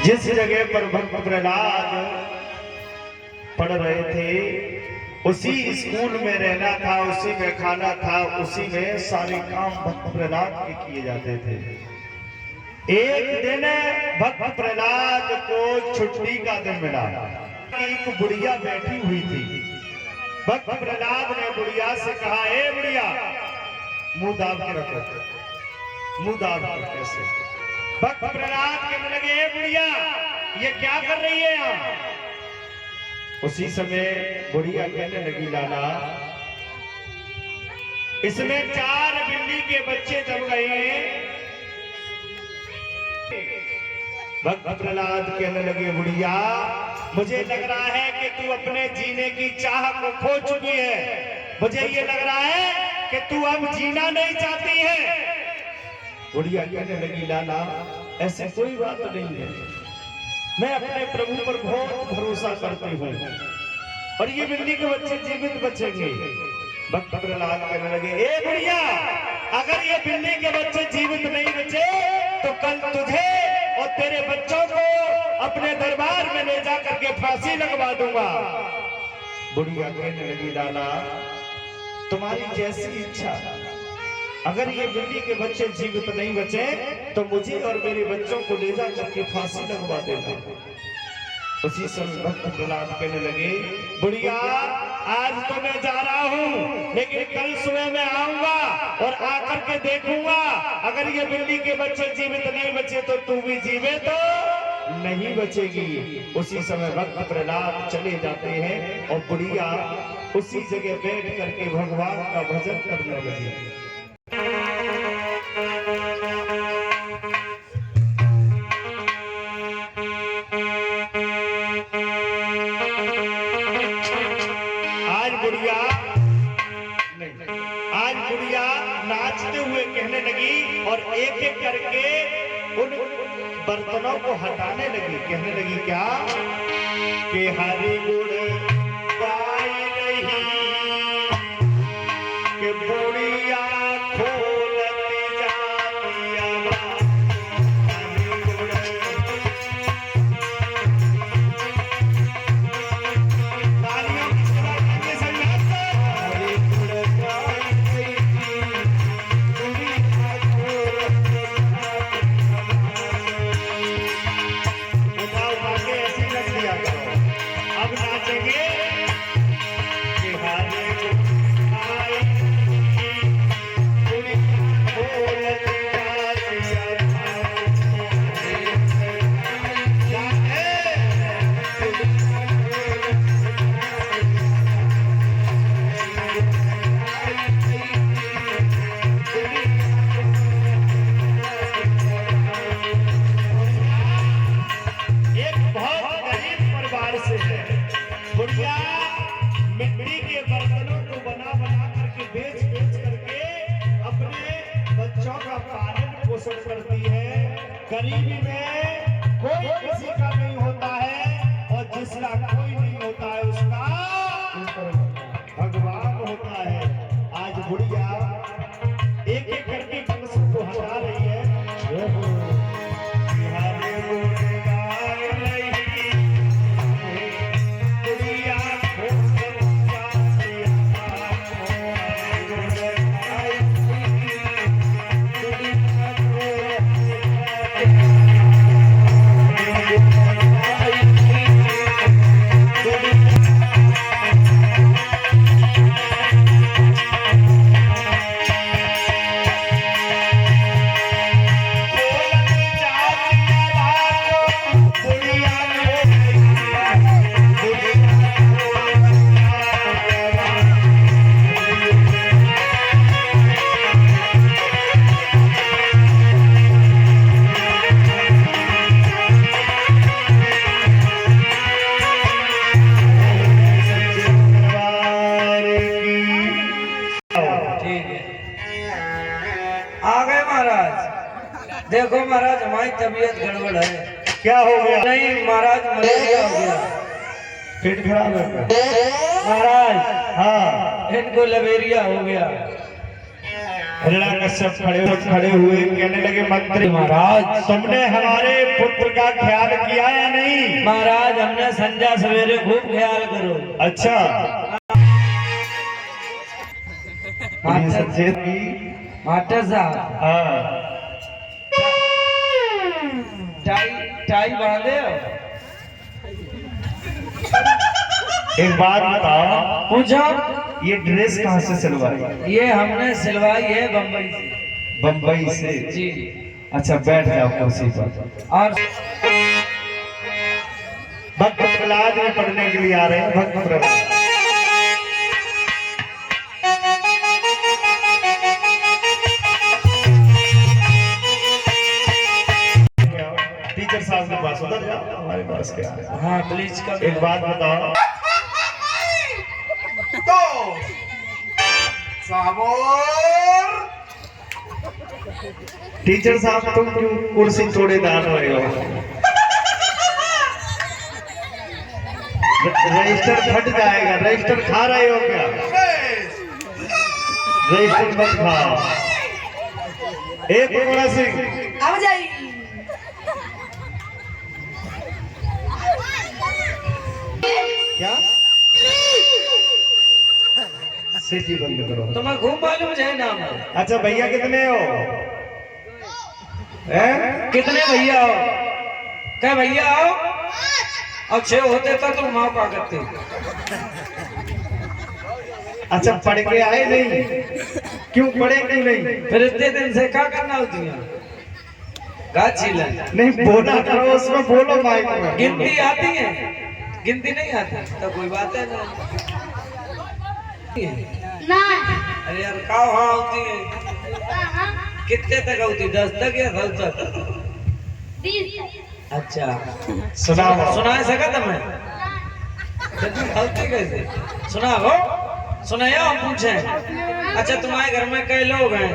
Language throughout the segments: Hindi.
जिस जगह पर भक्त प्रहलाद पढ़ रहे थे उसी स्कूल में रहना था, उसी में खाना था, उसी में सारे काम भक्त प्रहलाद के किए जाते थे। एक दिन भक्त प्रहलाद को छुट्टी का दिन मिला। एक बुढ़िया बैठी हुई थी। भक्त प्रहलाद ने बुढ़िया से कहा, ए बुढ़िया, मुंह दाब के रखो। मुंह दाब के कैसे? भक्त प्रहलाद कहने लगे, ए बुढ़िया, ये क्या कर रही है यहाँ? उसी समय बुढ़िया कहने लगी, लाला, इसमें 4 बिल्ली के बच्चे जम गए हैं। भक्त प्रहलाद कहने लगे, बुढ़िया, मुझे लग रहा है कि तू अपने जीने की चाह को खो चुकी है। मुझे ये लग रहा है कि तू अब जीना नहीं चाहती है। बुढ़िया कहने लगी, लाला, ऐसी कोई बात नहीं है, मैं अपने प्रभु पर बहुत भरोसा करती हूँ और ये बिल्ली के बच्चे जीवित बचेंगे। भक्त प्रहलाद कहने लगे, ए बुढ़िया, अगर ये बिल्ली के बच्चे जीवित नहीं बचे तो कल तुझे और तेरे बच्चों को अपने दरबार में ले जा करके फांसी लगवा दूंगा। बुढ़िया कहने लगी, लाला, तुम्हारी जैसी इच्छा। अगर ये बिल्ली के बच्चे जीवित नहीं बचे तो मुझे और मेरे बच्चों को ले जा करके फांसी लगवा देना। उसी समय भक्त प्रहलाद कहने लगे, बुढ़िया, आज तो मैं जा रहा हूँ, लेकिन कल सुबह मैं आऊंगा और आकर के देखूंगा। अगर ये बिल्ली के बच्चे जीवित नहीं बचे तो तू भी जीवे तो नहीं बचेगी। उसी समय भक्त प्रहलाद चले जाते हैं और बुढ़िया उसी जगह बैठ करके भगवान का भजन करने लगी। आज बुढ़िया नाचते हुए कहने लगी और एक एक करके उन बर्तनों को हटाने लगी। कहने लगी, क्या कि हरि गुण गाई रही कि बुढ़िया खोलती जाती आवाज। मिट्टी के बर्तनों को बना बना करके बेच करके अपने बच्चों का पालन पोषण करती है। गरीबी में कोई किसी का नहीं होता है और जिसका कोई नहीं होता है उसका भगवान होता है। आज बुढ़िया एक एक करके कलश को हटा रही है। देखो महाराज, हमारी तबीयत गड़बड़ है। क्या हो गया? नहीं महाराज, मलेरिया हो गया, पेट खराब है महाराज। हाँ, इनको लवेरिया हो गया। हिरण्यकश्यप खड़े हुए कहने लगे, मंत्री महाराज तुमने हमारे पुत्र का ख्याल किया या नहीं? महाराज हमने संध्या सवेरे खूब ख्याल करो। अच्छा मास्टर साहब हाँ टाई बांधे हो? एक बात बताओ, पूछो। ये ड्रेस कहाँ से सिलवाई? ये हमने सिलवाई है बम्बई से। बम्बई से? जी। अच्छा बैठ जाओ कुर्सी पर। और भक्त प्रहलाद में पढ़ने के लिए आ रहे हैं। भक्त प्रहलाद टीचर साहब के पास उधर जाओ, हमारे पास क्या है? हाँ प्लीज कर। एक बात बताओ तो साबोर टीचर साहब तुम क्यों कुर्सी तोड़े डाल रहे हो? रजिस्टर फट जाएगा। रजिस्टर खा रहे हो क्या? रजिस्टर मत खाओ। एक बड़ा सिंह अब जाइए। क्या सीटी बंद करो। तुम्हें खूब मालूम है नाम। अच्छा भैया कितने हो? हैं? कितने भैया हो? क्या भैया हो? और 6 होते तो तुम माँ पा करते। अच्छा पढ़ के आए नहीं? क्यों पढ़े क्यों नहीं? फिर इतने दिन से क्या करना होती है? गाछी नहीं बोला करो, उसमें बोलो माइक में। गिनती आती है? गिनती नहीं आती तो कोई बात है ना। ना अरे यार का हाँ होती है? कितने तक होती? 10 तक या 10 तक? 20। अच्छा सुनाओ। सुना सका तुम्हें? होती कैसे सुना हो? सुनाया हम पूछे। अच्छा तुम्हारे घर में कई लोग हैं?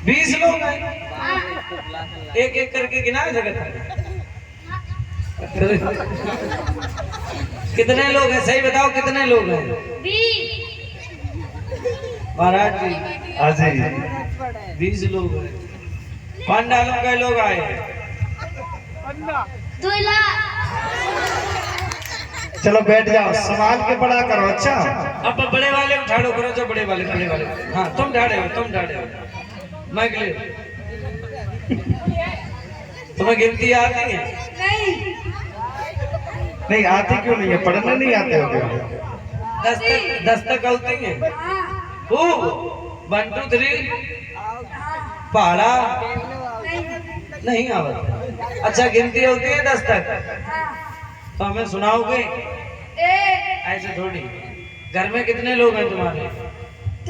20 लोग हैं। एक एक करके गिना सकते? कितने लोग हैं सही बताओ, कितने लोग हैं? 20। महाराज जी अजी 20 लोग हैं। पंडालों के लोग आए हैं। 2 लाख। चलो बैठ जाओ, संभाल के पढ़ा करो। अच्छा अब बड़े वाले उठाड़ो करो, जो बड़े वाले। हाँ तुम ढाड़े हो। मैं क्लियर। तुम्हें गिनती आती है? नहीं। नहीं आती क्यों नहीं है? पढ़ने नहीं आते हो क्या? 10 तक होती है? हाँ। खूब 1 2 3 पहाड़ा नहीं आवत। अच्छा गिनती होती है 10 तक तो हमें सुनाओगे? ऐसे थोड़ी। घर में कितने लोग हैं तुम्हारे?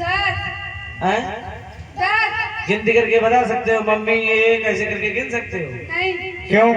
10। हैं? 10। गिनती करके बता सकते हो? मम्मी ये कैसे करके गिन सकते हो? नहीं। क्यों?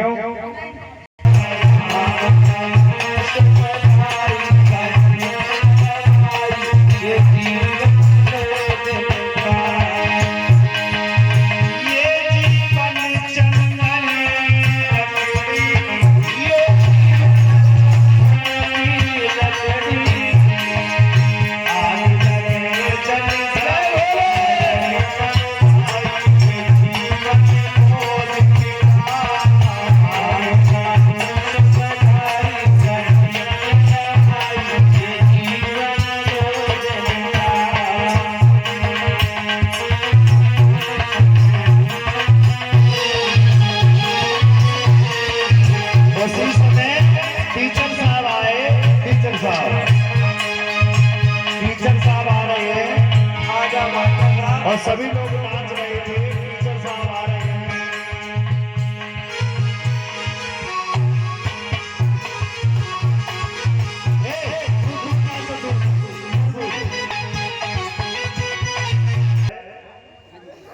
और सभी लोग नाच रहे थे। टीचर साहब आ रहे हैं।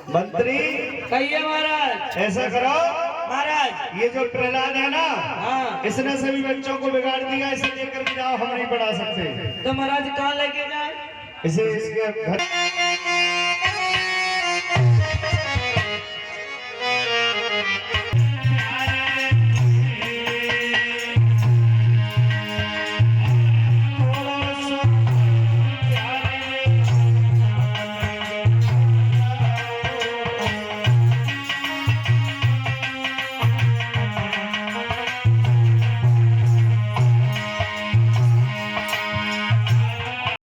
मंत्री कहिए महाराज। ऐसा करो महाराज ये जो प्रहलाद है ना, हाँ इसने सभी बच्चों को बिगाड़ दिया। इसे लेकर के जाओ, हम नहीं पढ़ा सकते। तो महाराज कहाँ लेके जाए? इसे इसके घर